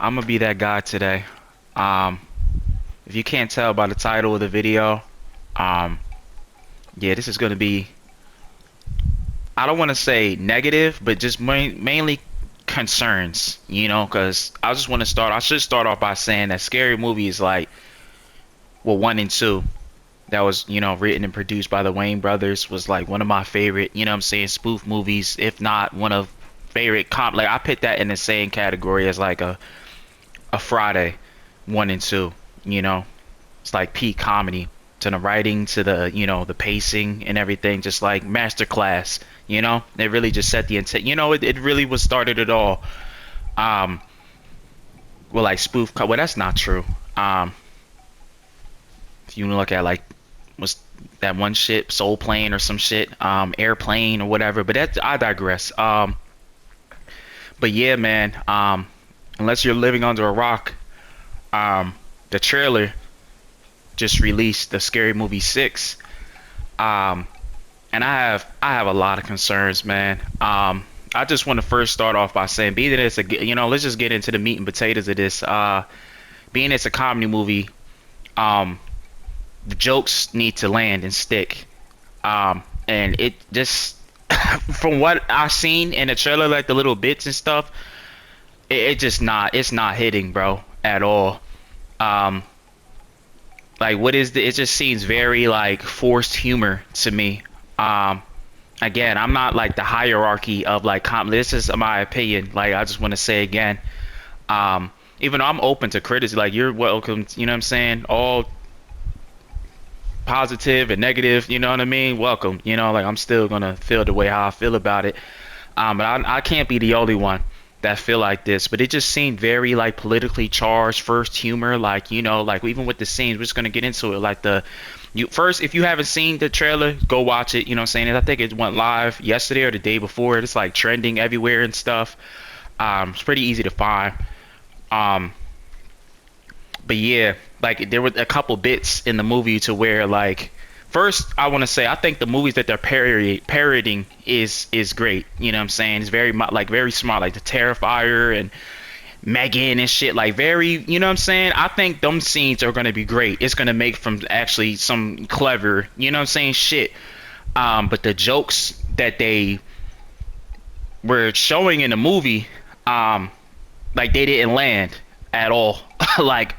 I'm gonna be that guy today. Um, if you can't tell by the title of the video, um, yeah, this is gonna be, I don't want to say negative, but just mainly concerns, because I should start off by saying that Scary Movie is like, well, one and two, that was, written and produced by the Wayne brothers, was like one of my favorite, what I'm saying, spoof movies, if not one of favorite like I put that in the same category as like a Friday, one and two. You know, it's like peak comedy, to the writing, to the the pacing and everything, just like masterclass. They really just set the intent. It really was started it all. Um, well, like well, that's not true. If you look at like was that one shit, Soul Plane or some shit, Airplane or whatever. But that I digress. But yeah, man. Unless you're living under a rock, the trailer just released the Scary Movie 6. Um, and I have a lot of concerns, man. I just want to first start off by saying, being that it's let's just get into the meat and potatoes of this. Being it's a comedy movie, um, the jokes need to land and stick. And it just, from what I've seen in the trailer, like the little bits and stuff, it just it's not hitting, bro, at all. Um, like what is it just seems very like forced humor to me. Um, Again, I'm not like the hierarchy of like this is my opinion. Like I just want to say again, even though I'm open to criticism, like you're welcome, what I'm saying? All positive and negative, you know what I mean? Welcome, like I'm still gonna feel the way how I feel about it. But I can't be the only one that feel like this. But it just seemed very like politically charged, first humor, like like even with the scenes, we're just gonna get into it. Like you first, if you haven't seen the trailer, go watch it. You know what I'm saying? I think it went live yesterday or the day before. It's like trending everywhere and stuff. It's pretty easy to find. Um, but yeah, like there were a couple bits in the movie to where like first I want to say I think the movies that they're parodying is great. You know what I'm saying? It's very like very smart, like the Terrifier and Megan and shit, like very, what I'm saying? I think them scenes are gonna be great. It's gonna make from actually some clever, what I'm saying, shit. But the jokes that they were showing in the movie, like they didn't land at all. Like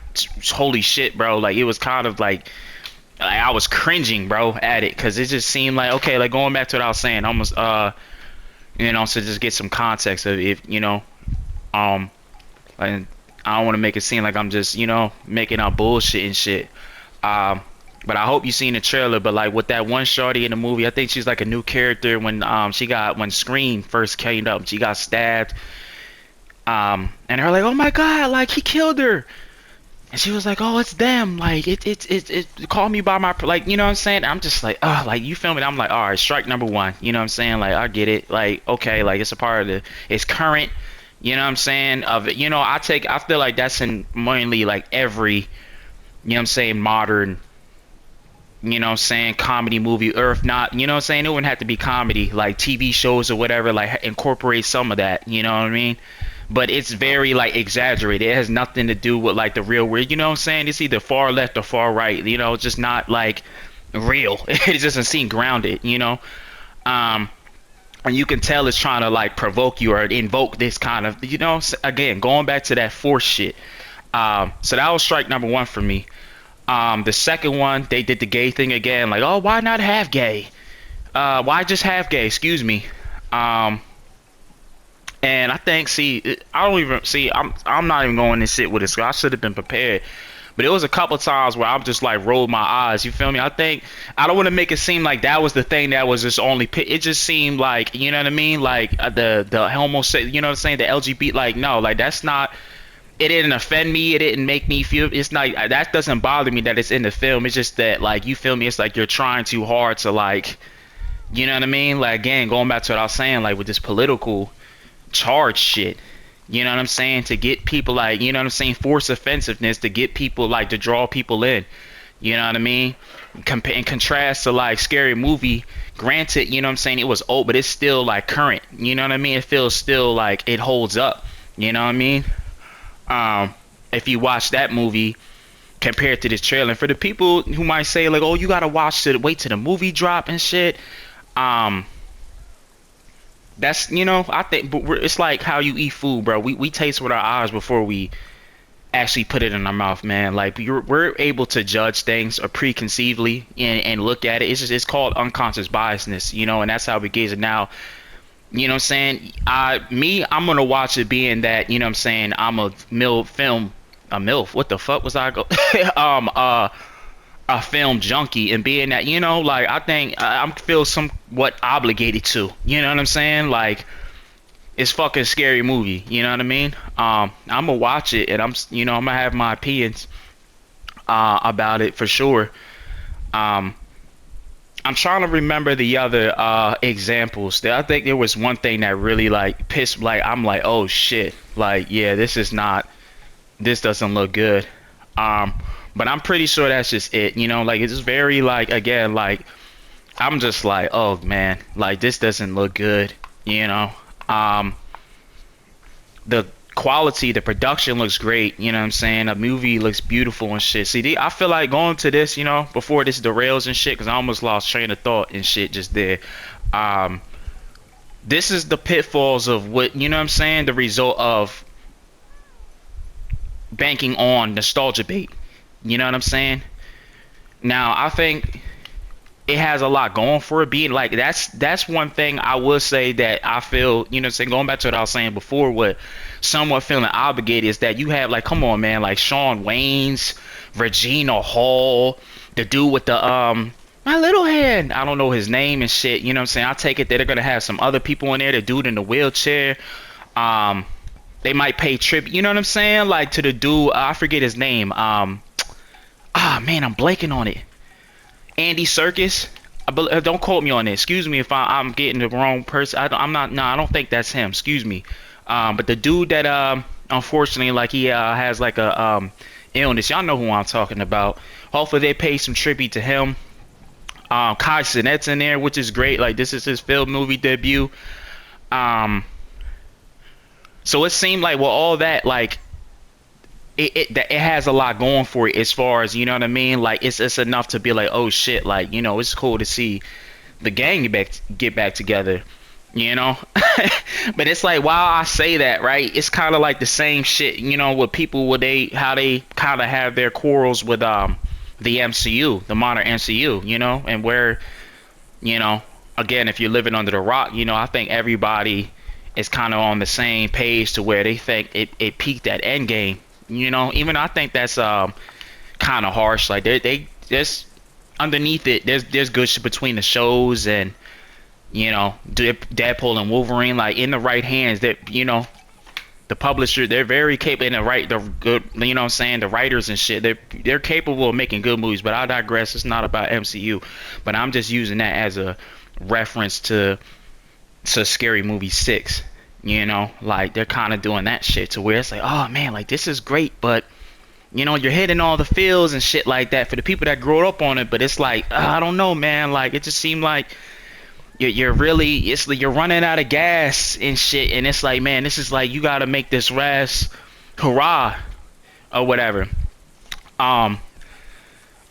holy shit, bro. Like it was kind of like I was cringing, bro, at it, because it just seemed like, okay, like going back to what I was saying, almost so just get some context of if um like I don't want to make it seem like I'm just making up bullshit and shit. um but I hope you seen the trailer. But like with that one shorty in the movie, I think she's like a new character. When Scream first came up, she got stabbed, and they're like, oh my god, like he killed her. And she was like, "Oh, it's them. Like it call me by my like, you know what I'm saying?" I'm just like, "Oh, like you feel me?" I'm like, "All right, strike number one." You know what I'm saying? Like I get it. Like okay, like it's a part of it's current. You know what I'm saying? Of it, I feel like that's in mainly like every, what I'm saying, modern, what I'm saying, comedy movie, or if not, what I'm saying, it wouldn't have to be comedy, like TV shows or whatever, like incorporate some of that. You know what I mean? But it's very like exaggerated. It has nothing to do with like the real world. You know what I'm saying? It's either far left or far right. It's just not like real. It doesn't seem grounded. Um, and you can tell it's trying to like provoke you or invoke this kind of, again, going back to that force shit. So that was strike number one for me. The second one, they did the gay thing again. Like, oh, why not have gay? Why just have gay? Excuse me. Um, And I think, see, I don't even see. I'm not even going to sit with this. I should have been prepared. But it was a couple times where I'm just like rolled my eyes. You feel me? I think I don't want to make it seem like that was the thing that was just only. It just seemed like, you know what I mean? Like the homosexual, you know what I'm saying? The LGBT, like no, like that's not. It didn't offend me. It didn't make me feel. It's not that doesn't bother me that it's in the film. It's just that like you feel me? It's like you're trying too hard to like. You know what I mean? Like again, going back to what I was saying, like with this political charge shit, you know what I'm saying, to get people like, you know what I'm saying, force offensiveness to get people like to draw people in, you know what I mean. In contrast to like Scary Movie, granted, you know what I'm saying, it was old, but it's still like current, you know what I mean. It feels still like it holds up, you know what I mean. Um, if you watch that movie compared to this trailer, and for the people who might say like, "Oh, you gotta watch it, wait till the movie drop and shit," um, that's I think, but it's like how you eat food, bro. We taste with our eyes before we actually put it in our mouth, man. Like we're able to judge things or preconceively and look at it. It's called unconscious biasness, and that's how we gauge it now. You know what I'm saying? I'm gonna watch it being that, you know what I'm saying, I'm a MILF. What the fuck was I go? A film junkie, and being that, like I think I'm feel somewhat obligated to. You know what I'm saying? Like it's fucking scary movie. You know what I mean? I'm gonna watch it, and I'm gonna have my opinions about it for sure. Um, I'm trying to remember the other examples. I think there was one thing that really like pissed, like I'm like, oh shit, like yeah, this doesn't look good. Um, but I'm pretty sure that's just it. Like it's just very like again like I'm just like, oh man, like this doesn't look good. You know, um, the quality, the production looks great. You know what I'm saying? The movie looks beautiful and shit. See, I feel like going to this, before this derails and shit, because I almost lost train of thought and shit just there. Um, this is the pitfalls of what, you know what I'm saying? The result of banking on nostalgia bait. You know what I'm saying? Now, I think it has a lot going for it. Being like that's one thing I will say that I feel, you know what I'm saying, going back to what I was saying before, what somewhat feeling obligated is that you have like, come on man, like Shawn Wayans, Regina Hall, the dude with the my little hand, I don't know his name and shit, you know what I'm saying? I take it that they're gonna have some other people in there, the dude in the wheelchair. um they might pay tribute, you know what I'm saying, like to the dude, I forget his name. Man, I'm blanking on it. Andy Serkis. Don't quote me on it. Excuse me if I'm getting the wrong person. I'm not. No, I don't think that's him. Excuse me. But the dude that unfortunately, like he has like a illness. Y'all know who I'm talking about. Hopefully they pay some tribute to him. Kai Cenat's in there, which is great. Like this is his film movie debut. Um, so it seemed like, well, all that, like it has a lot going for it as far as, you know what I mean, like it's enough to be like, oh shit, like, it's cool to see the gang get back together, you know. But it's like, while I say that, right, it's kind of like the same shit, with people, with how they kind of have their quarrels with the MCU, the modern MCU, and where, again, if you're living under the rock, I think everybody is kind of on the same page to where they think it peaked at Endgame. Even I think that's kind of harsh. Like they just underneath it, there's good shit between the shows, and Deadpool and Wolverine, like in the right hands. That the publisher, they're very capable, in the good. You know what I'm saying? The writers and shit, they're capable of making good movies. But I digress. It's not about MCU, but I'm just using that as a reference to Scary Movie 6. Like they're kind of doing that shit to where it's like, oh man, like this is great, but you're hitting all the feels and shit like that for the people that grew up on it. But it's like, I don't know, man, like it just seemed like you're really, it's like you're running out of gas and shit, and it's like, man, this is like, you gotta make this last hurrah or whatever. I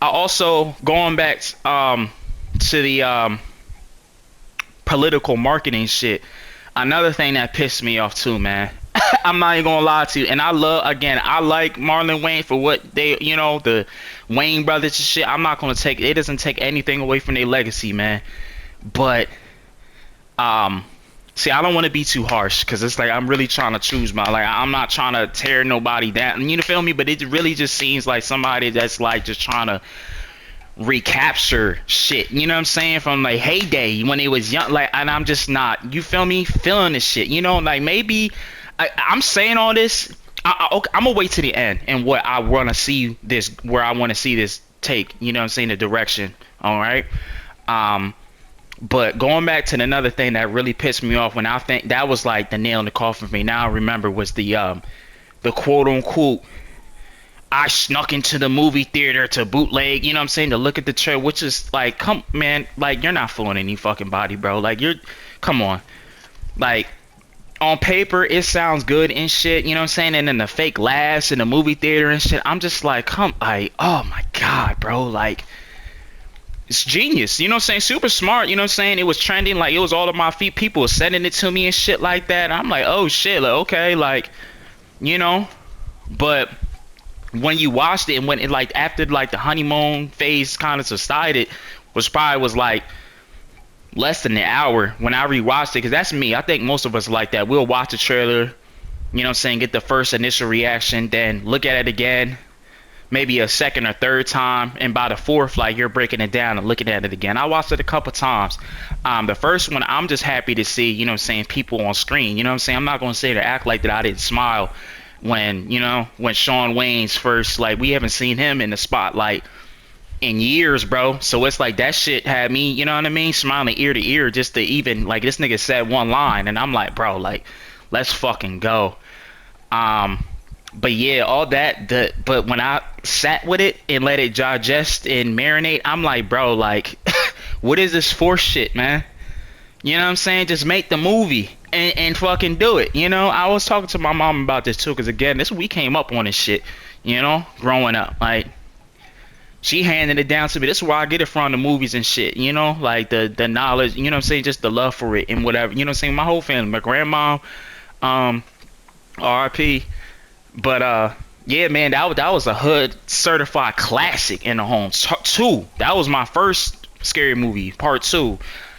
also, going back to the political marketing shit, another thing that pissed me off too, man. I'm not even gonna lie to you. And I like Marlon Wayne for what they, the Wayne brothers and shit. I'm not gonna it doesn't take anything away from their legacy, man. But, see, I don't want to be too harsh, because it's like I'm really trying to choose I'm not trying to tear nobody down. You feel me? But it really just seems like somebody that's like just trying to recapture shit, you know what I'm saying, from like heyday when it was young, like, and I'm just not, you feel me, feeling this shit, like maybe I'm saying all this, I'm gonna wait to the end and what I want to see this, where I want to see this take, you know what I'm saying, the direction. All right. But going back to another thing that really pissed me off, when I think that was like the nail in the coffin for me, now I remember, was the quote unquote, I snuck into the movie theater to bootleg, you know what I'm saying, to look at the trailer, which is like, come, man, like, you're not fooling any fucking body, bro. Like, come on. Like, on paper it sounds good and shit, you know what I'm saying? And then the fake laughs in the movie theater and shit, I'm just like, come, like, oh my god, bro, like, it's genius, you know what I'm saying? Super smart, you know what I'm saying? It was trending, like, it was all of my feet, people were sending it to me and shit like that. I'm like, oh shit, like, okay, like, you know, but when you watched it and when it, like, after like the honeymoon phase kind of subsided, which probably was like less than an hour when I rewatched it, because that's me. I think most of us like that. We'll watch the trailer, you know what I'm saying, get the first initial reaction, then look at it again, maybe a second or third time, and by the fourth, like, you're breaking it down and looking at it again. I watched it a couple times. The first one, I'm just happy to see, you know what I'm saying, people on screen. You know what I'm saying? I'm not going to say to act like that I didn't smile when, you know, when Shawn Wayne's first, like, we haven't seen him in the spotlight in years, bro. So it's like that shit had me, you know what I mean, smiling ear to ear just to even, like, this nigga said one line and I'm like, bro, like, let's fucking go. Um, but yeah, all that, but when I sat with it and let it digest and marinate, I'm like, bro, like, what is this force shit, man? You know what I'm saying? Just make the movie and fucking do it. You know, I was talking to my mom about this too, because again, this we came up on this shit, you know, growing up. Like, she handed it down to me. This is where I get it from, the movies and shit, you know, like the knowledge, you know what I'm saying, just the love for it and whatever. You know what I'm saying? My whole family, my grandma, um, RIP. But yeah, man, that was a hood certified classic in the home. Two. That was my first scary movie, part two.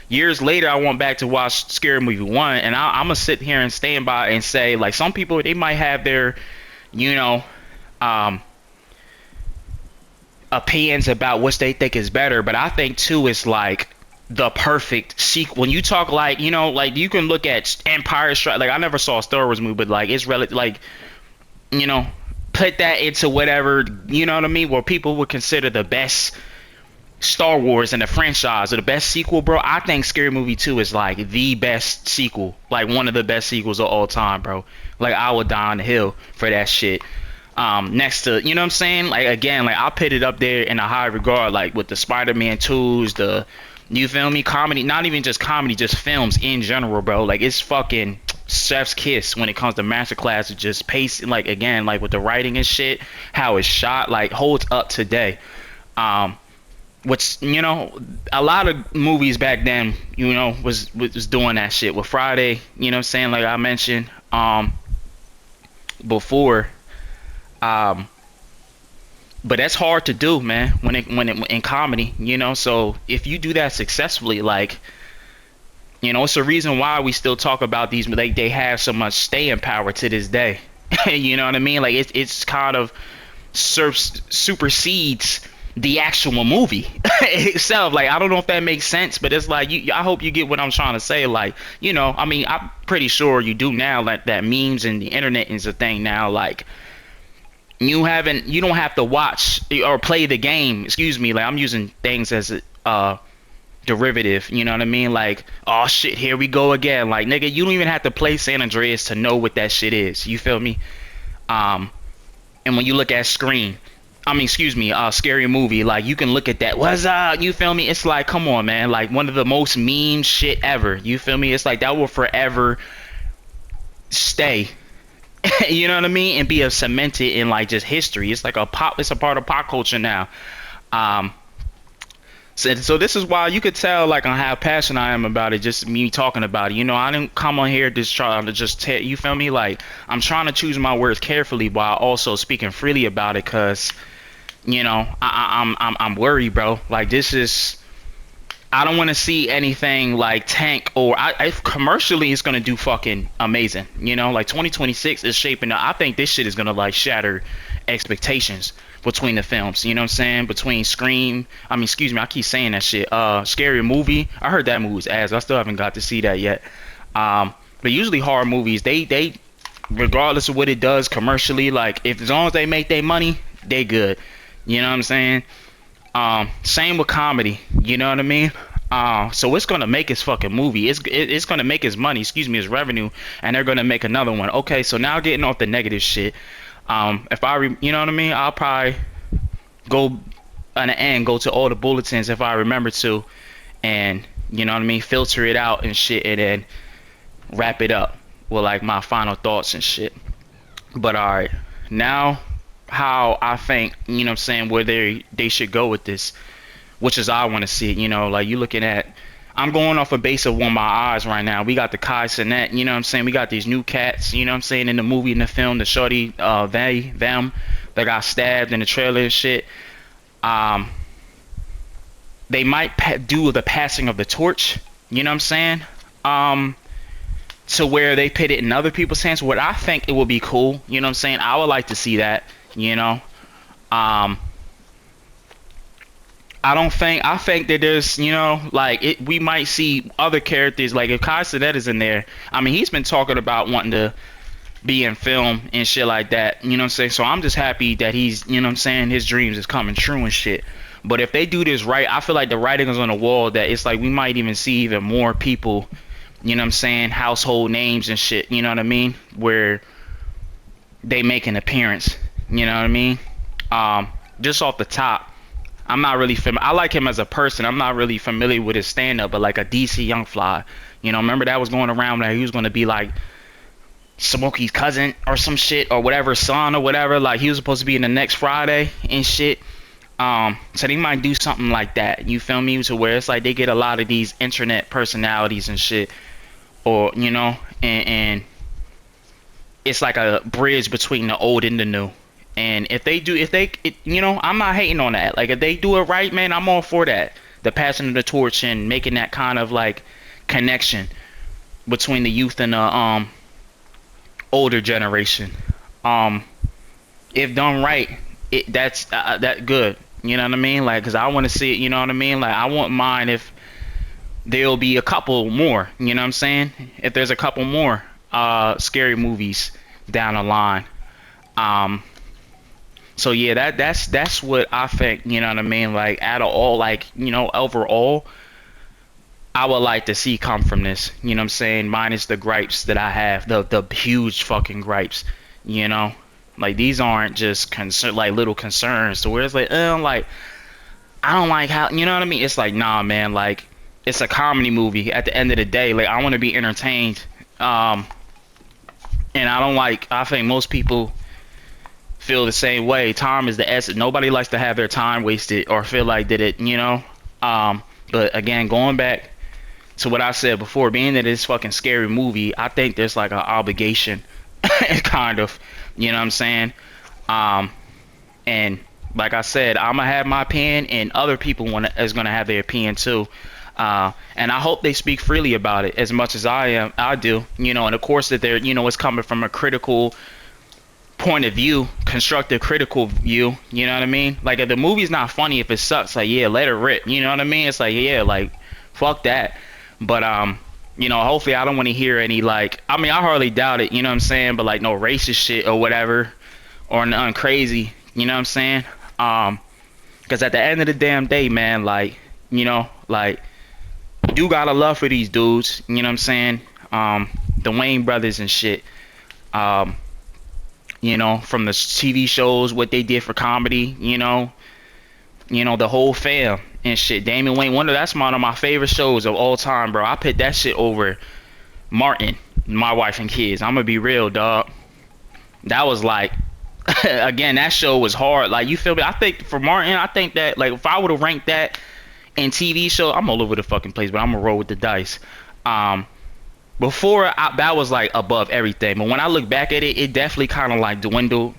Years later, I went back to watch Scary Movie one, and I'm gonna sit here and stand by and say, like, some people they might have their, you know, um, opinions about which they think is better, but I think two is like the perfect sequel. When you talk, like, you know, like, you can look at Empire Strike. Like, I never saw a Star Wars movie, but like, it's relative, like, you know, put that into whatever, you know what I mean, where people would consider the best Star Wars in the franchise or the best sequel, bro. I think Scary Movie 2 is like the best sequel, like one of the best sequels of all time, bro. Like, I would die on the hill for that shit. Next to, you know what I'm saying? Like, again, like, I put it up there in a high regard, like with the Spider-Man 2s, the, you feel me, comedy, not even just comedy, just films in general, bro. Like, it's fucking chef's kiss when it comes to masterclass of just pacing, like, again, like with the writing and shit, how it's shot, like, holds up today. Um, which, you know, a lot of movies back then, you know, was doing that shit with Friday, you know what I'm saying, like I mentioned before. um but that's hard to do, man, when it in comedy, you know. So if you do that successfully, like, you know, it's a reason why we still talk about these, like, they have so much staying power to this day. You know what I mean? Like, it's kind of supersedes the actual movie itself. Like, I don't know if that makes sense, but it's like, I hope you get what I'm trying to say. Like, you know, I mean, I'm pretty sure you do now, like, that memes and the internet is a thing now. Like, you don't have to watch or play the game, excuse me, like, I'm using things as a derivative, you know what I mean? Like, oh shit, here we go again. Like, nigga, you don't even have to play San Andreas to know what that shit is, you feel me? And when you look at excuse me, Scary Movie, like, you can look at that, what's up, you feel me? It's like, come on, man, like, one of the most meme shit ever, you feel me? It's like, that will forever stay. You know what I mean? And be a cemented in, like, just history. It's like it's a part of pop culture now. um so this is why you could tell, like, on how passionate I am about it, just me talking about it. You know, I didn't come on here just trying to just tell, you feel me? Like, I'm trying to choose my words carefully while also speaking freely about it, cause, you know, I'm worried, bro. Like, this is, I don't want to see anything like tank, or if commercially it's gonna do fucking amazing. You know, like, 2026 is shaping up. I think this shit is gonna, like, shatter expectations between the films. You know what I'm saying? Between Scream, I mean, excuse me, I keep saying that shit. Scary Movie. I heard that movie was ass. I still haven't got to see that yet. But usually horror movies, they regardless of what it does commercially, like, if as long as they make their money, they good. You know what I'm saying? Same with comedy, you know what I mean? So it's gonna make his fucking movie. It's gonna make his money, excuse me, his revenue, and they're gonna make another one. Okay, so now getting off the negative shit. If you know what I mean, I'll probably go on the end, go to all the bulletins if I remember to, and, you know what I mean, filter it out and shit, and then wrap it up. with like my final thoughts and shit. But all right, now how I think, you know what I'm saying, where they should go with this, which is I want to see it. You know, like you looking at, I'm going off a base of one my eyes right now. We got the Kai Cenat, you know what I'm saying? We got these new cats, you know what I'm saying, in the movie, in the film, the shorty, them, that got stabbed in the trailer and shit. Um, they might do the passing of the torch, you know what I'm saying? Um, to where they put it in other people's hands. What I think it would be cool, you know what I'm saying? I would like to see that, you know. Um, I think that there's, you know, like we might see other characters, like if Kai Cenat is in there. I mean, he's been talking about wanting to be in film and shit like that, you know what I'm saying? So I'm just happy that he's, you know what I'm saying, his dreams is coming true and shit. But if they do this right, I feel like the writing is on the wall that it's like we might even see even more people, you know what I'm saying, household names and shit, you know what I mean, where they make an appearance, you know what I mean? Just off the top, I'm not really I like him as a person. I'm not really familiar with his stand up, but like a DC Young Fly, you know, remember that was going around that he was going to be like Smokey's cousin or some shit or whatever, son or whatever. Like he was supposed to be in the next Friday and shit. So they might do something like that. You feel me? To where it's like they get a lot of these internet personalities and shit, or you know, and it's like a bridge between the old and the new. And if they do, you know, I'm not hating on that. Like if they do it right, man, I'm all for that. The passing of the torch and making that kind of like connection between the youth and the older generation. Um, if done right, that's that good. You know what I mean? Like, cause I want to see it. You know what I mean? Like, I wouldn't mind if there'll be a couple more. You know what I'm saying? If there's a couple more scary movies down the line. Um, so yeah, that's what I think. You know what I mean? Like, out of all, like, you know, overall, I would like to see come from this. You know what I'm saying? Minus the gripes that I have, the huge fucking gripes. You know, like these aren't just like little concerns to where it's like I don't like how, you know what I mean? It's like, nah, man, like it's a comedy movie. At the end of the day, like I want to be entertained. And I think most people feel the same way. Time is the essence. Nobody likes to have their time wasted or feel like did it, you know. But again, going back to what I said before, being that it's fucking scary movie, I think there's like an obligation, kind of, you know what I'm saying? And like I said, I'm gonna have my opinion, and other people is gonna have their opinion too. And I hope they speak freely about it as much as I do, you know. And of course that they're, you know, it's coming from a critical point of view, constructive critical view, you know what I mean? Like if the movie's not funny, if it sucks, like yeah, let it rip, you know what I mean? It's like yeah, like fuck that. But you know, hopefully I don't want to hear any like, I mean I hardly doubt it, you know what I'm saying, but like no racist shit or whatever or none crazy, you know what I'm saying? Because at the end of the damn day, man, like, you know, like you got a love for these dudes, you know what I'm saying? The Wayne brothers and shit. You know, from the TV shows, what they did for comedy, you know, the whole fam and shit. Damon Wayne, that's one of my favorite shows of all time, bro. I put that shit over Martin, My Wife and Kids. I'm gonna be real, dog. That was like, again, that show was hard. Like, you feel me? I think for Martin, I think that, like, if I would have ranked that in TV show, I'm all over the fucking place, but I'm gonna roll with the dice. That was like above everything, but when I look back at it, it definitely kind of like dwindled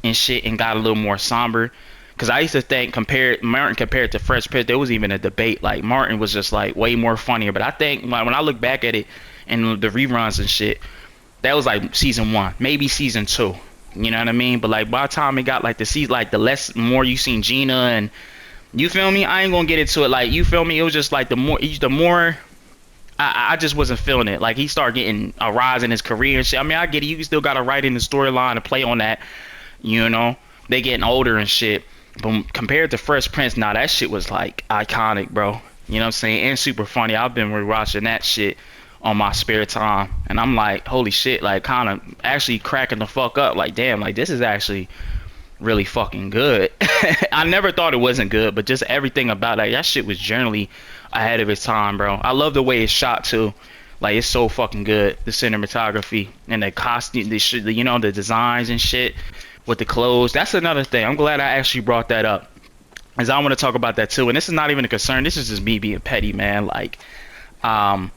and shit and got a little more somber. Cause I used to think Martin compared to Fresh Prince, there was even a debate. Like Martin was just like way more funnier, but I think when I look back at it and the reruns and shit, that was like season 1, maybe season 2. You know what I mean? But like by the time it got like the more you seen Gina and, you feel me? I ain't gonna get into it. Like, you feel me? It was just like the more I just wasn't feeling it. Like he started getting a rise in his career and shit. I mean, I get it. You still gotta write in the storyline and play on that. You know, they getting older and shit. But compared to Fresh Prince, nah, that shit was like iconic, bro. You know what I'm saying? And super funny. I've been rewatching that shit on my spare time, and I'm like, holy shit, like kind of actually cracking the fuck up. Like, damn, like this is actually really fucking good. I never thought it wasn't good, but just everything about that shit was generally ahead of its time, bro. I love the way it's shot too. Like it's so fucking good. The cinematography and the costume, the shit, you know, the designs and shit with the clothes. That's another thing. I'm glad I actually brought that up, as I want to talk about that too. And this is not even a concern. This is just me being petty, man. Like, um,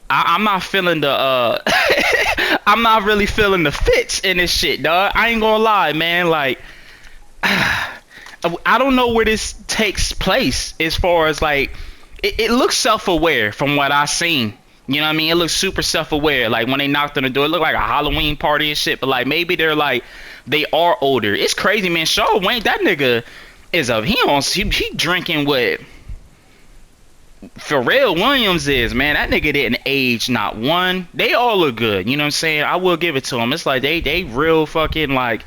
I'm not feeling the I'm not really feeling the fits in this shit, dog. I ain't gonna lie, man. Like, I don't know where this takes place as far as like it looks self-aware from what I seen. You know what I mean? It looks super self-aware. Like when they knocked on the door, it looked like a Halloween party and shit. But like maybe they're like they are older. It's crazy, man. Shaw Wayne, that nigga is a he drinking what Pharrell Williams is, man. That nigga didn't age not one. They all look good. You know what I'm saying? I will give it to them. It's like they real fucking like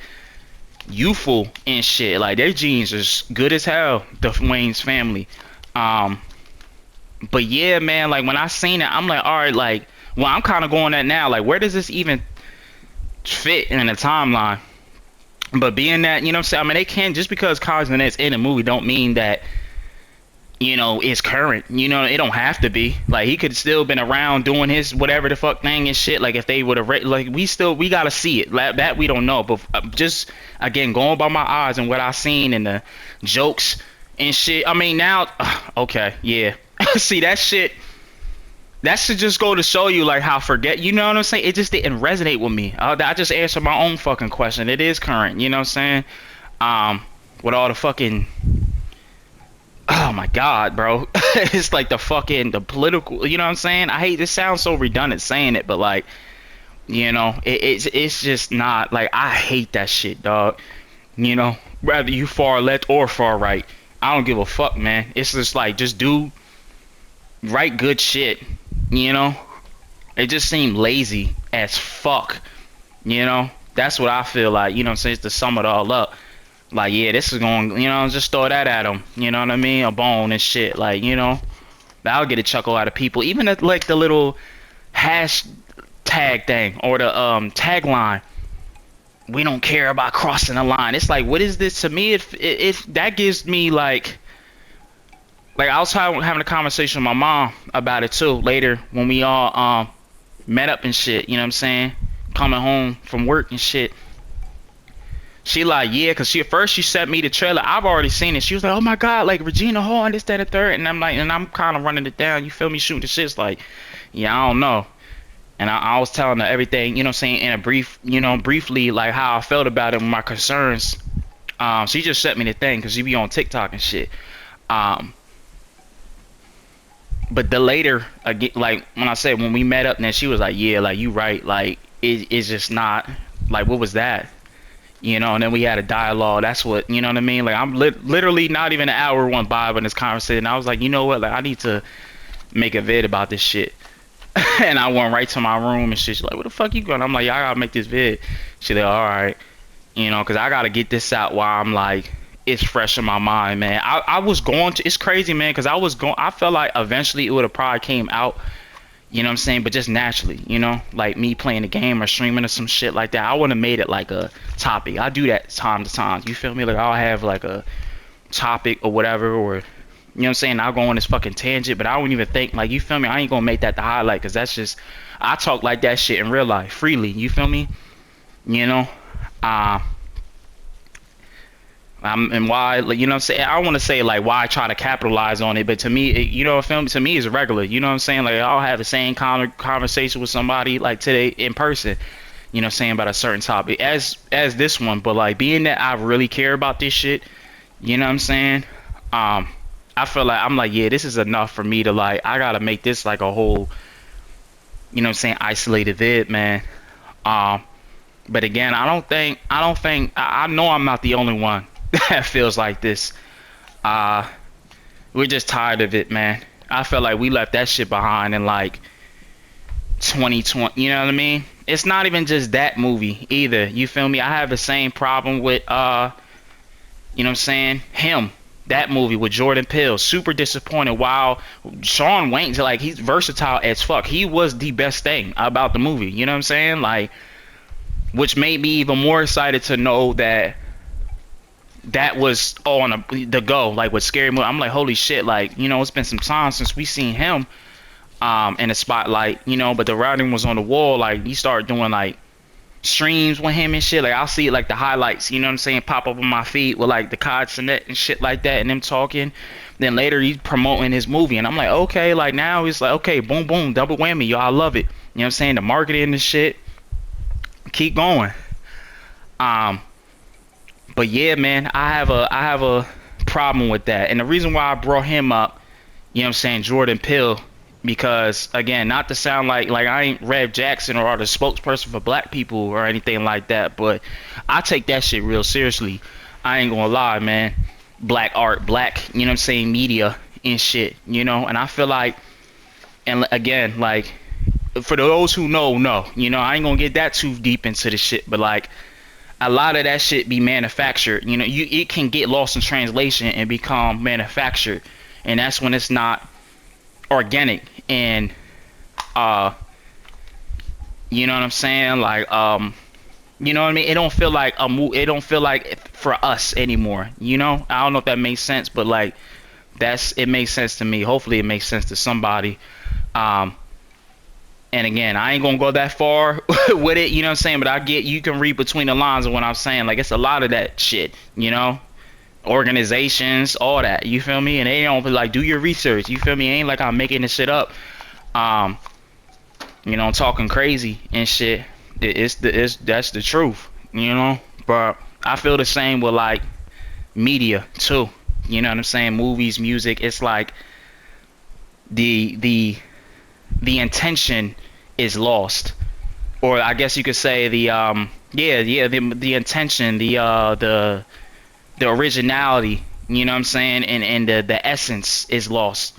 youthful and shit. Like their genes is good as hell. The Wayne's family. Um, but yeah, man. Like when I seen it, I'm like, all right, like, well, I'm kind of going at now. Like, where does this even fit in the timeline? But being that, you know what I'm saying? I mean, they can't just because Cognizant is in a movie don't mean that you know, it's current. You know, it don't have to be. Like he could still been around doing his whatever the fuck thing and shit. Like if they would have like we gotta see it. That we don't know. But just again going by my eyes and what I seen and the jokes and shit. I mean now, okay, yeah. See that shit. That should just go to show you like how forget. You know what I'm saying? It just didn't resonate with me. I just answered my own fucking question. It is current. You know what I'm saying? With all the fucking. Oh my god, bro. It's like the political, you know what I'm saying? I hate this sounds so redundant saying it, but like, you know, it's just not like I hate that shit, dog. You know, whether you far left or far right, I don't give a fuck, man. It's just like just do write good shit, you know? It just seemed lazy as fuck, you know? That's what I feel like, you know what I'm saying? It's to sum it all up. Like, yeah, this is going, you know, just throw that at them. You know what I mean? A bone and shit. Like, you know, that'll get a chuckle out of people. Even at, like, the little hashtag thing or the tagline. We don't care about crossing the line. It's like, what is this to me? If that gives me, like I was having a conversation with my mom about it, too, later when we all met up and shit. You know what I'm saying? Coming home from work and shit. She like, yeah, cause at first she sent me the trailer. I've already seen it. She was like, oh my god, like Regina Hall and this, that, and third. And I'm like, and I'm kind of running it down. You feel me? Shooting the shit's like, yeah, I don't know. And I was telling her everything, you know what I'm saying, in a briefly, like how I felt about it and my concerns. She just sent me the thing cause she be on TikTok and shit. But the later, again, like when I said when we met up, then she was like, yeah, like you right, like it's just not, like what was that? You know, and then we had a dialogue. That's what, you know what I mean? Like, I'm literally not even an hour went by when this conversation. I was like, you know what? Like, I need to make a vid about this shit. And I went right to my room and shit. She's like, where the fuck you going? I'm like, yeah, I gotta make this vid. She's like, all right. You know, because I gotta get this out while I'm like, it's fresh in my mind, man. I was going to, it's crazy, man, because I felt like eventually it would have probably came out. You know what I'm saying? But just naturally, you know, like me playing a game or streaming or some shit like that. I wouldn't have made it like a topic. I do that time to time. You feel me? Like I'll have like a topic or whatever, or you know what I'm saying? I'll go on this fucking tangent, but I don't even think like, you feel me? I ain't gonna make that the highlight because that's just, I talk like that shit in real life freely. You feel me? You know? And why, like, you know what I'm saying? I don't want to say like why I try to capitalize on it, but to me, you know, film to me is regular. You know what I'm saying? Like I'll have the same conversation with somebody like today in person. You know, saying about a certain topic as this one, but like being that I really care about this shit. You know what I'm saying? I feel like I'm like, yeah, this is enough for me to like. I gotta make this like a whole, you know what I'm saying, isolated vid, man. But again, I know I'm not the only one that feels like this. We're just tired of it, man. I feel like we left that shit behind in like 2020. You know what I mean? It's not even just that movie either. You feel me? I have the same problem with you know what I'm saying? Him. That movie with Jordan Peele. Super disappointed. While Shawn Wayne's like, he's versatile as fuck. He was the best thing about the movie. You know what I'm saying? Like, which made me even more excited to know that was on the go, like with Scary Movie. I'm like, holy shit, like, you know, it's been some time since we seen him. in the spotlight, but the writing was on the wall. Like he started doing like streams with him and shit. Like I'll see like the highlights, you know what I'm saying, pop up on my feed with like the Kai Cenat and shit like that, and them talking. Then later he's promoting his movie, and I'm like, okay, like now it's like, okay, boom, boom, double whammy, yo, I love it. You know what I'm saying? The marketing and shit, keep going. Um, but yeah, man, I have a problem with that, and the reason why I brought him up, you know what I'm saying, Jordan Peele, because again, not to sound like I ain't Rev Jackson or the spokesperson for black people or anything like that, but I take that shit real seriously. I ain't gonna lie, man. Black art, black, you know what I'm saying, media and shit, and I feel like, and again, like, for those who know, I ain't gonna get that too deep into the shit, but like, a lot of that shit be manufactured. It can get lost in translation and become manufactured, and that's when it's not organic. And you know what I'm saying, like, you know what I mean, it don't feel like it don't feel like for us anymore. I don't know if that makes sense, but like, it makes sense to me. Hopefully it makes sense to somebody. um and again, I ain't gonna go that far with it, you know what I'm saying, but I get, you can read between the lines of what I'm saying. Like, it's a lot of that shit, organizations, all that, you feel me, and they don't be like, do your research, you feel me, it ain't like I'm making this shit up, um talking crazy and shit. That's the truth, but I feel the same with like media too, you know what I'm saying, movies, music. It's like the intention is lost, or I guess you could say the intention, the originality, you know what I'm saying, and the essence is lost,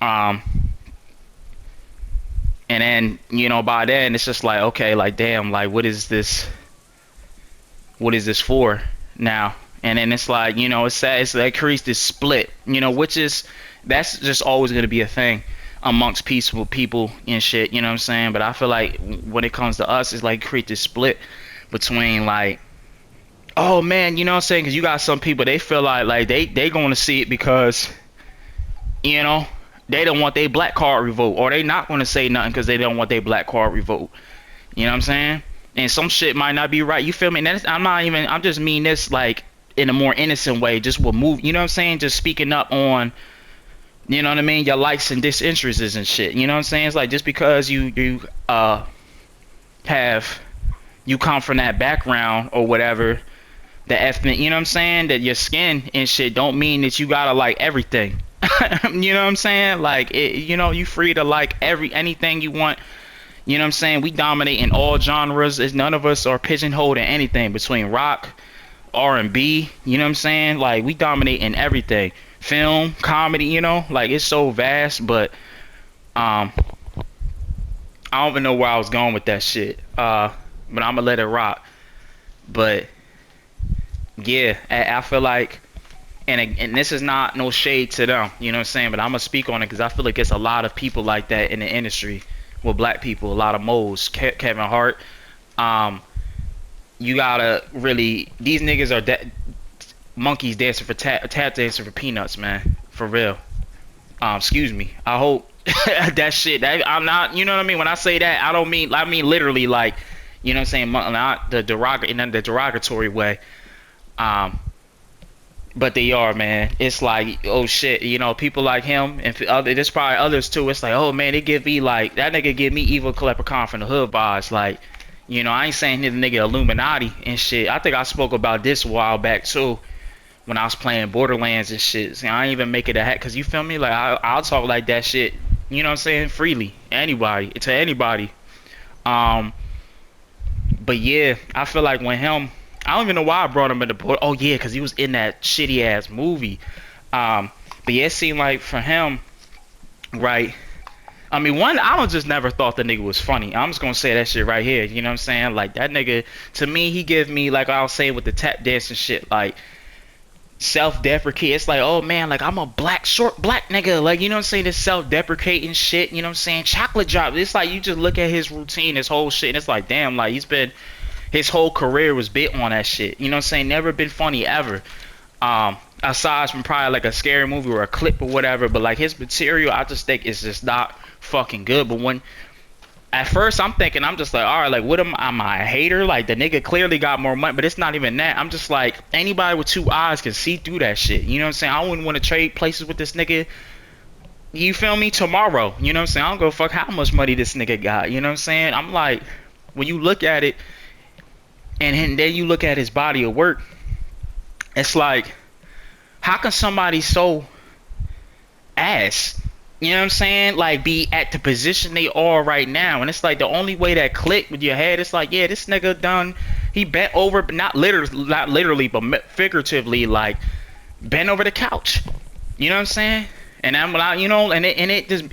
um and then, by then it's just like, okay, like, damn, like, what is this for now? And then it's like, it's sad, it's like creates this split, which is, that's just always going to be a thing amongst peaceful people and shit, you know what I'm saying. But I feel like when it comes to us, it's like create this split between like, oh man, you know what I'm saying, because you got some people, they feel like they going to see it because, you know they don't want their black card revoked, or they not going to say nothing because they don't want their black card revoked, you know what I'm saying. And some shit might not be right, you feel me, and I'm just mean this like in a more innocent way, just with move, you know what I'm saying, just speaking up on, you know what I mean, your likes and disinterests and shit, you know what I'm saying. It's like, just because have you come from that background or whatever, the ethnic, you know what I'm saying, that your skin and shit don't mean that you gotta like everything. You know what I'm saying, like, you free to like anything you want, you know what I'm saying. We dominate in all genres. None of us are pigeonholed in anything between rock, R&B, you know what I'm saying, like, we dominate in everything. Film, comedy, like, it's so vast. But I don't even know where I was going with that shit, but I'm gonna let it rock. But yeah, I feel like, and this is not no shade to them, you know what I'm saying, but I'm gonna speak on it because I feel like it's a lot of people like that in the industry with black people, a lot of moles. Kevin Hart, you gotta really, these niggas are monkeys dancing for tap dancing for peanuts, man, for real. Excuse me, I hope that shit, that I'm not, you know what I mean, when I say that, I mean literally, like, you know what I'm saying, not the derogatory way. But they are, man. It's like, oh shit, people like him and there's probably others too. It's like, oh man, they give me like, that nigga give me Evil Leprechaun from the Hood vibes. Like, I ain't saying he's a nigga Illuminati and shit. I think I spoke about this a while back too, when I was playing Borderlands and shit. See, I ain't even make it a hat, cause you feel me? Like, I'll talk like that shit, you know what I'm saying, freely, to anybody. Um, but yeah, I feel like when him, I don't even know why I brought him in the board. Oh yeah, because he was in that shitty ass movie. But yeah, it seemed like for him, right? I mean, one, I don't just never thought the nigga was funny. I'm just gonna say that shit right here. You know what I'm saying? Like, that nigga, to me, he gives me, like I was saying with the tap dancing shit, like, self-deprecate. It's like, oh man, like, I'm a short black nigga. Like, you know what I'm saying? This self-deprecating shit. You know what I'm saying? Chocolate drop. It's like, you just look at his routine, his whole shit, and it's like, damn, like, his whole career was bit on that shit. You know what I'm saying? Never been funny ever. aside from probably like a scary movie or a clip or whatever, but like his material, I just think it's just not fucking good. But when at first I'm thinking, I'm just like, all right, like what am I a hater? Like the nigga clearly got more money, but it's not even that. I'm just like anybody with two eyes can see through that shit. You know what I'm saying? I wouldn't want to trade places with this nigga. You feel me? Tomorrow. You know what I'm saying? I don't go fuck how much money this nigga got. You know what I'm saying? I'm like, when you look at it, and then you look at his body of work, it's like, how can somebody so ass, you know what I'm saying, like be at the position they are right now? And it's like the only way that click with your head, it's like, yeah, this nigga done, he bent over, but not literally, but figuratively, like bent over the couch. You know what I'm saying? And I'm like, you know, and it just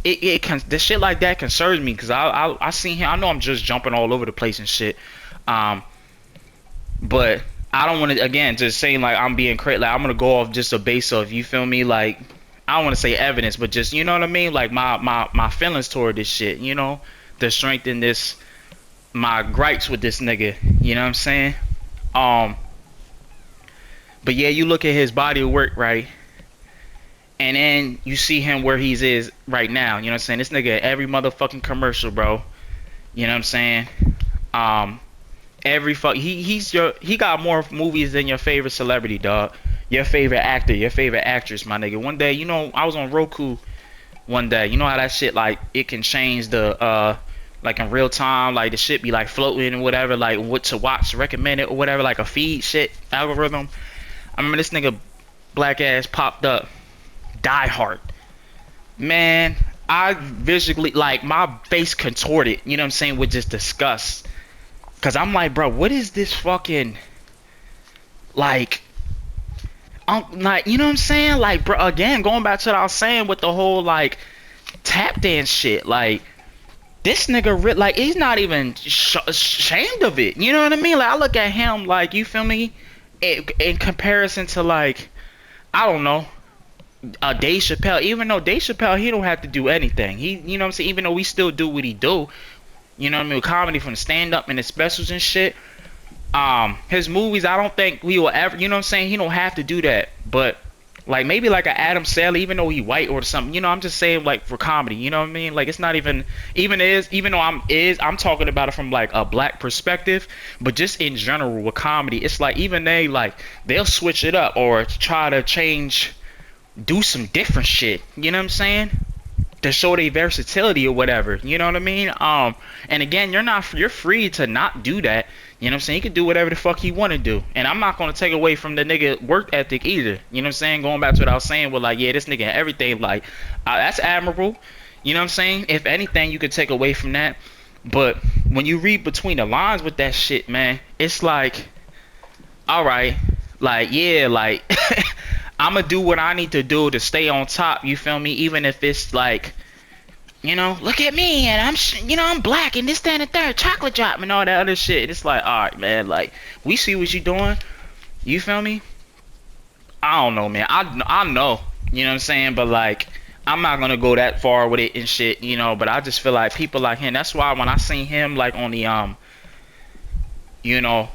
this shit like that concerns me because I seen him. I know I'm just jumping all over the place and shit. But I don't want to again just saying like I'm being crazy. Like I'm gonna go off just a base of, you feel me? Like I don't want to say evidence, but just, you know what I mean? Like my feelings toward this shit. You know, the strength in this, my gripes with this nigga. You know what I'm saying? Um, but yeah, you look at his body of work, right? And then you see him where he's is right now. You know what I'm saying? This nigga every motherfucking commercial, bro. You know what I'm saying? Um, every fuck he got more movies than your favorite celebrity, dog. Your favorite actor, your favorite actress, my nigga. One day, you know, I was on Roku one day. You know how that shit like it can change the like in real time, like the shit be like floating and whatever, like what to watch, recommended or whatever, like a feed shit algorithm. I remember this nigga black ass popped up. Die Hard. Man, I visually like my face contorted, you know what I'm saying, with just disgust. Cause I'm like, bro, what is this fucking like like, you know what I'm saying? Like, bro, again, going back to what I was saying with the whole like tap dance shit, like this nigga like he's not even ashamed of it. You know what I mean? Like I look at him like, you feel me? In comparison to like, I don't know, Dave Chappelle. Even though Dave Chappelle, he don't have to do anything. He, you know what I'm saying? Even though we still do what he do, you know what I mean? With comedy from stand up and his specials and shit. His movies, I don't think we will ever, you know what I'm saying? He don't have to do that. But like maybe like a Adam Sandler, even though he white or something, you know, I'm just saying like for comedy, you know what I mean? Like it's not even even though I'm talking about it from like a black perspective, but just in general with comedy, it's like even they like they'll switch it up or try to change, do some different shit, you know what I'm saying? To show their versatility or whatever, you know what I mean? And again, you're free to not do that. You know what I'm saying? He can do whatever the fuck he want to do. And I'm not going to take away from the nigga work ethic either. You know what I'm saying? Going back to what I was saying with like, yeah, this nigga and everything, like, that's admirable. You know what I'm saying? If anything, you could take away from that. But when you read between the lines with that shit, man, it's like, all right, like, yeah, like, I'm going to do what I need to do to stay on top. You feel me? Even if it's like, you know, look at me and you know, I'm black and this, that, and the third, chocolate drop and all that other shit. It's like, all right, man, like we see what you doing. You feel me? I don't know, man. I know, you know what I'm saying, but like I'm not gonna go that far with it and shit, you know. But I just feel like people like him. That's why when I seen him like on the you know,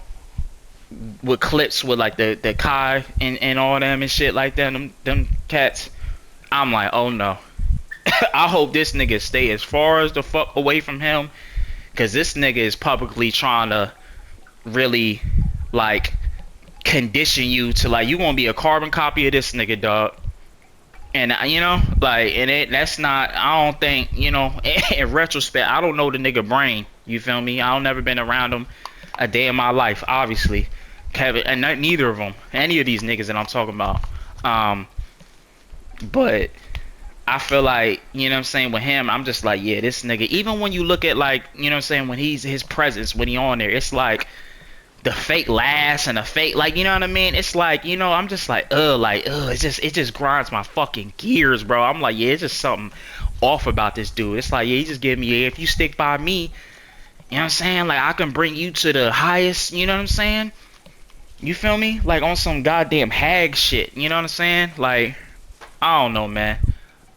with clips with like the Kai and all them and shit like that, them cats, I'm like, oh no. I hope this nigga stay as far as the fuck away from him, cause this nigga is publicly trying to really like condition you to like you gonna be a carbon copy of this nigga, dog. And you know, like, and that's not. I don't think, you know. In retrospect, I don't know the nigga brain. You feel me? I don't never been around him a day in my life, obviously. Kevin, and neither of them, any of these niggas that I'm talking about. But I feel like, you know what I'm saying, with him, I'm just like, yeah, this nigga, even when you look at like, you know what I'm saying, when he's his presence, when he on there, it's like the fake laughs and the fake, like, you know what I mean? It's like, you know, I'm just like, it just grinds my fucking gears, bro. I'm like, yeah, it's just something off about this dude. It's like, yeah, he just give me, yeah, if you stick by me, you know what I'm saying? Like, I can bring you to the highest, you know what I'm saying? You feel me? Like, on some goddamn hag shit, you know what I'm saying? Like, I don't know, man.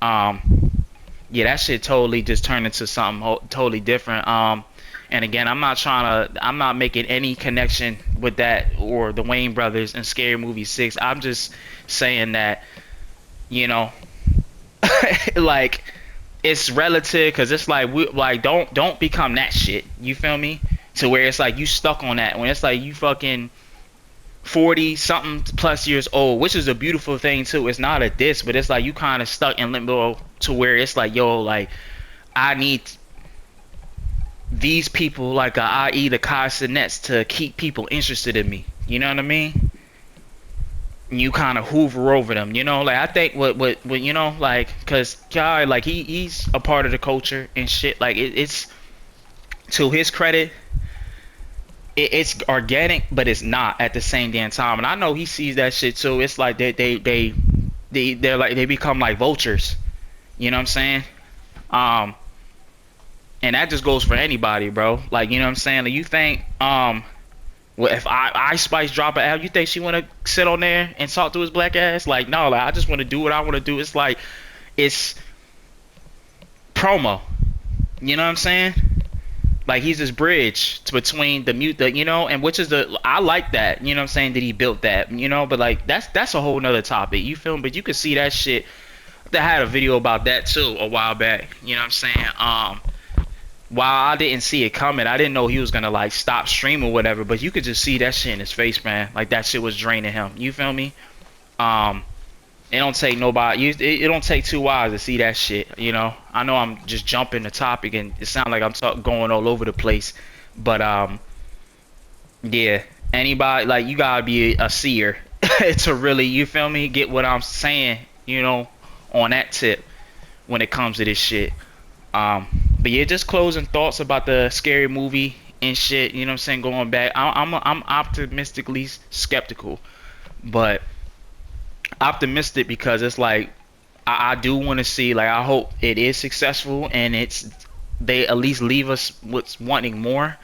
Yeah, that shit totally just turned into something totally different. And again, I'm not making any connection with that or the Wayne brothers and Scary Movie 6. I'm just saying that, you know, like it's relative because it's like we like don't become that shit. You feel me? To where it's like you stuck on that when it's like you fucking 40 something plus years old, which is a beautiful thing too. It's not a diss, but it's like you kind of stuck in limbo to where it's like, yo, like I need these people, like i.e. the Kai Cenats, to keep people interested in me. You know what I mean? You kind of hoover over them, you know. Like I think what you know, like, cause Kai, like he's a part of the culture and shit. Like it's to his credit, it's organic, but it's not at the same damn time. And I know he sees that shit too. It's like they're like they become like vultures. You know what I'm saying? Um, and that just goes for anybody, bro. Like you know what I'm saying? Like you think well, if Ice Spice drop an album, you think she wanna sit on there and talk to his black ass? Like no, like I just want to do what I want to do. It's like it's promo. You know what I'm saying? Like he's this bridge to between the mute, the, you know, and which is the I like that, you know what I'm saying, that he built that, you know, but like that's a whole nother topic. You feel me? But you could see that shit. They had a video about that too a while back. You know what I'm saying? While I didn't see it coming, I didn't know he was gonna like stop streaming or whatever, but you could just see that shit in his face, man. Like that shit was draining him. You feel me? Um, it don't take nobody. It don't take two eyes to see that shit. You know. I know I'm just jumping the topic, and it sounds like I'm going all over the place. But yeah. Anybody like you gotta be a seer to really, you feel me, get what I'm saying. You know, on that tip when it comes to this shit. But yeah, just closing thoughts about the Scary Movie and shit. You know what I'm saying? Going back, I'm optimistically skeptical, but optimistic because it's like I do want to see, like I hope it is successful and it's they at least leave us with wanting more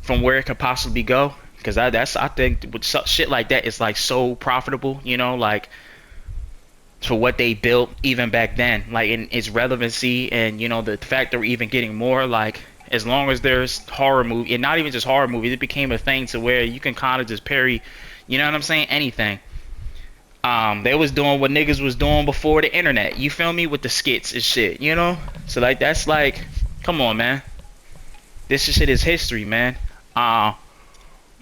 from where it could possibly go, because that's I think with shit like that it's like so profitable, you know, like for what they built even back then, like in its relevancy, and you know the fact that we're even getting more, like as long as there's horror movie, and not even just horror movies, it became a thing to where you can kind of just parry, you know what I'm saying, anything. They was doing what niggas was doing before the internet. You feel me, with the skits and shit. You know, so like that's like, come on, man. This shit is history, man. And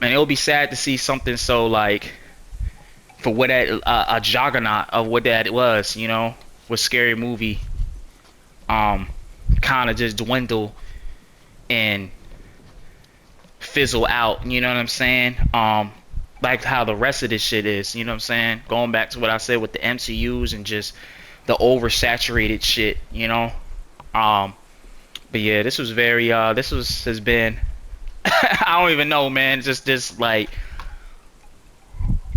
it'll be sad to see something so like, for what that a juggernaut of what that was. You know, with Scary Movie. Kind of just dwindle and fizzle out. You know what I'm saying? Like how the rest of this shit is, you know what I'm saying? Going back to what I said with the MCUs and just the oversaturated shit, you know? But yeah, this was very this was has been I don't even know, man, just this like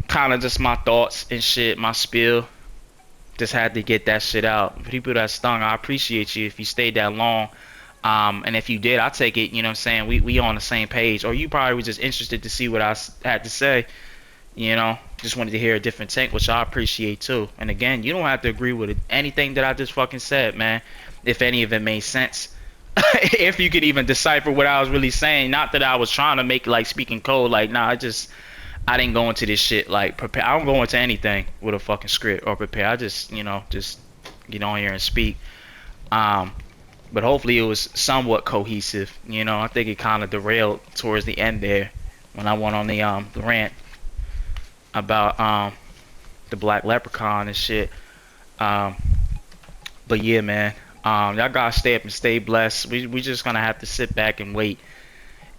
kind of just my thoughts and shit, my spiel. Just had to get that shit out. People that stung, I appreciate you if you stayed that long. And if you did, I take it, you know what I'm saying, we on the same page. Or you probably was just interested to see what I had to say, you know. Just wanted to hear a different take, which I appreciate too. And again, you don't have to agree with anything that I just fucking said, man. If any of it made sense. If you could even decipher what I was really saying. Not that I was trying to make like speaking code. Like, nah, I didn't go into this shit like prepare. I don't go into anything with a fucking script or prepare. I just, you know, just get on here and speak. But hopefully it was somewhat cohesive. You know, I think it kind of derailed towards the end there when I went on the rant about the Black Leprechaun and shit. But yeah, man, y'all gotta stay up and stay blessed. We just gonna have to sit back and wait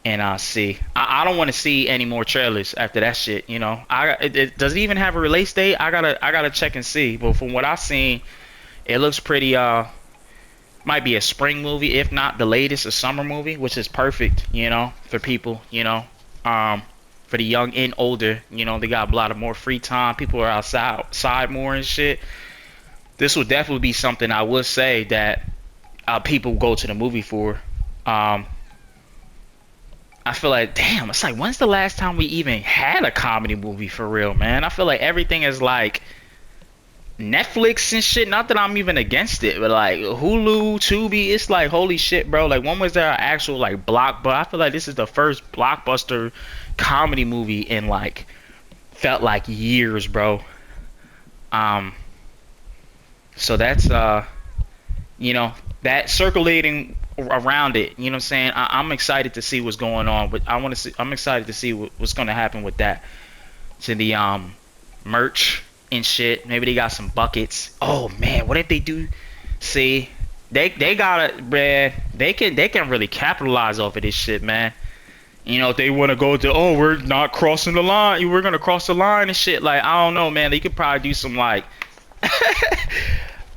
and see. I don't want to see any more trailers after that shit. You know, does it even have a release date? I gotta check and see. But from what I've seen, it looks pretty might be a spring movie, if not the latest, a summer movie, which is perfect, you know, for people, you know, for the young and older, you know, they got a lot of more free time. People are outside more and shit. This would definitely be something I would say that people go to the movie for. I feel like, damn, it's like, when's the last time we even had a comedy movie for real, man? I feel like everything is like Netflix and shit. Not that I'm even against it, but like Hulu, Tubi, it's like holy shit, bro. Like when was there an actual like blockbuster? I feel like this is the first blockbuster comedy movie in like felt like years, bro. Um, so that's you know, that circulating around it. You know what I'm saying? I'm excited to see what's going on, but I want to see. I'm excited to see what's going to happen with that to the merch and shit. Maybe they got some buckets. Oh man, what if they do? See, they got it, man. They can really capitalize off of this shit, man. You know, if they want to go to, oh, we're not crossing the line. We're gonna cross the line and shit. Like I don't know, man. They could probably do some like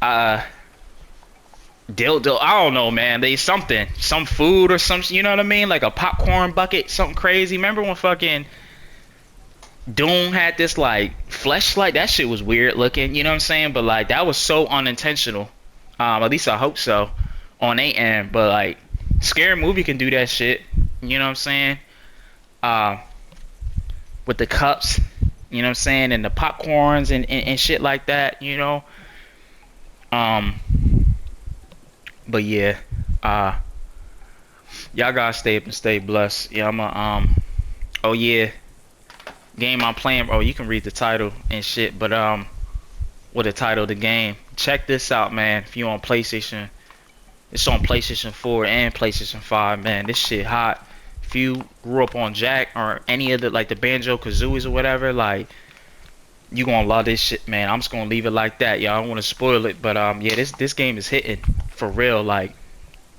uh dildo. I don't know, man. They something, some food or some. You know what I mean? Like a popcorn bucket, something crazy. Remember when fucking Doom had this like fleshlight? That shit was weird looking. You know what I'm saying? But like that was so unintentional. At least I hope so on their end. But like, Scary Movie can do that shit. You know what I'm saying? Uh, with the cups. You know what I'm saying? And the popcorns and shit like that. You know. Um, but yeah. Uh, y'all gotta stay up and stay blessed. Yeah, I'm a Oh yeah, game I'm playing. Oh, you can read the title and shit. But what the title of the game? Check this out, man. If you on PlayStation, it's on PlayStation 4 and PlayStation 5, man. This shit hot. If you grew up on Jack or any of the like the Banjo Kazooies or whatever, like you gonna love this shit, man. I'm just gonna leave it like that. Y'all don't want to spoil it, but yeah, this game is hitting for real. Like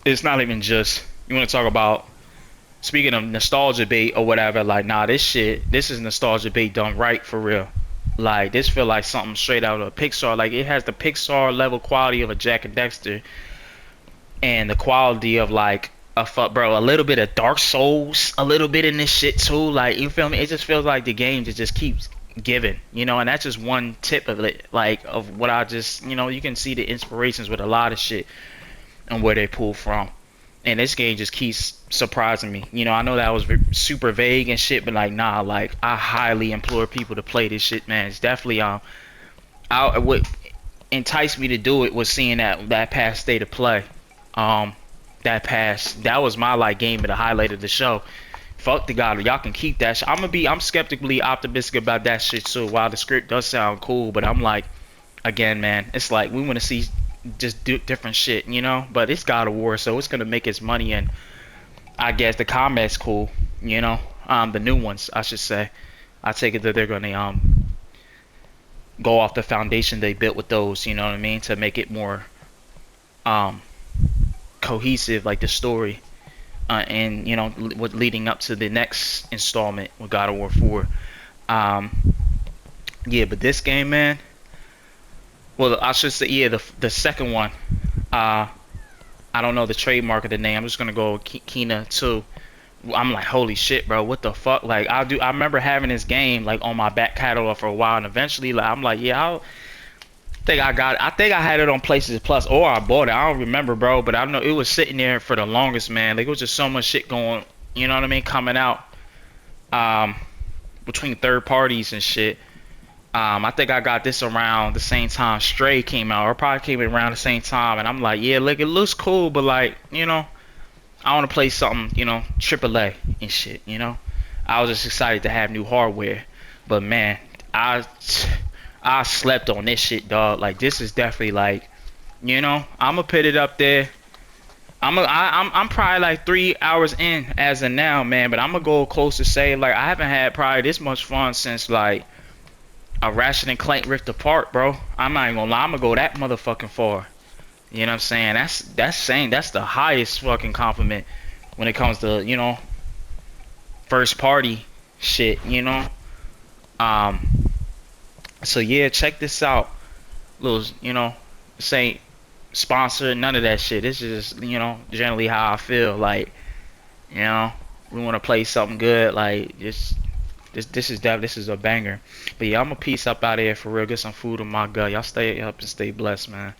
it's not even just you want to talk about. Speaking of nostalgia bait or whatever, like nah, this is nostalgia bait done right for real. Like this feel like something straight out of Pixar. Like it has the Pixar level quality of a Jack and Dexter, and the quality of like a fuck, bro, a little bit of Dark Souls, a little bit in this shit too. Like you feel me? It just feels like the game just keeps giving, you know. And that's just one tip of it, like of what I just, you know, you can see the inspirations with a lot of shit and where they pull from. And this game just keeps surprising me. You know, I know that was super vague and shit, but like nah, like I highly implore people to play this shit, man. It's definitely what enticed me to do it was seeing that past state of play. Um, that was my like game of the highlight of the show. Fuck the god, y'all can keep that shit. I'm skeptically optimistic about that shit too. While the script does sound cool, but I'm like, again, man, it's like we want to see just do different shit, you know. But it's God of War, so it's gonna make its money, and I guess the combat's cool, you know. The new ones, I should say. I take it that they're gonna go off the foundation they built with those, you know what I mean, to make it more um cohesive, like the story, and you know, with leading up to the next installment with God of War 4. Um, yeah, but this game, man. Well, I should say, yeah, the second one. Uh, I don't know the trademark of the name. I'm just gonna go with Kena 2. I'm like, holy shit, bro, what the fuck? Like, I remember having this game like on my back catalog for a while, and eventually, like, I'm like, yeah, I think I had it on PlayStation Plus, or I bought it. I don't remember, bro, but I know it was sitting there for the longest, man. Like, it was just so much shit going, you know what I mean, coming out, um, between third parties and shit. I think I got this around the same time Stray came out, or probably came around the same time, and I'm like, yeah, look, it looks cool, but like, you know, I want to play something, you know, AAA and shit, you know. I was just excited to have new hardware, but man, I I slept on this shit, dog. Like this is definitely like, you know, I'm gonna put it up there. I'm probably like 3 hours in as of now, man. But I'm gonna go close to say like I haven't had probably this much fun since like a Ratchet and Clank Rift Apart, bro. I'm not even gonna lie. I'm gonna go that motherfucking far. You know what I'm saying? That's the highest fucking compliment when it comes to, you know, first party shit. You know. Um. So yeah, check this out. Little, you know, this ain't sponsored, none of that shit. This is just, you know, generally how I feel. Like, you know, we want to play something good. Like, just this is a banger. But yeah, I'm gonna peace up out of here for real. Get some food in my gut. Y'all stay up and stay blessed, man.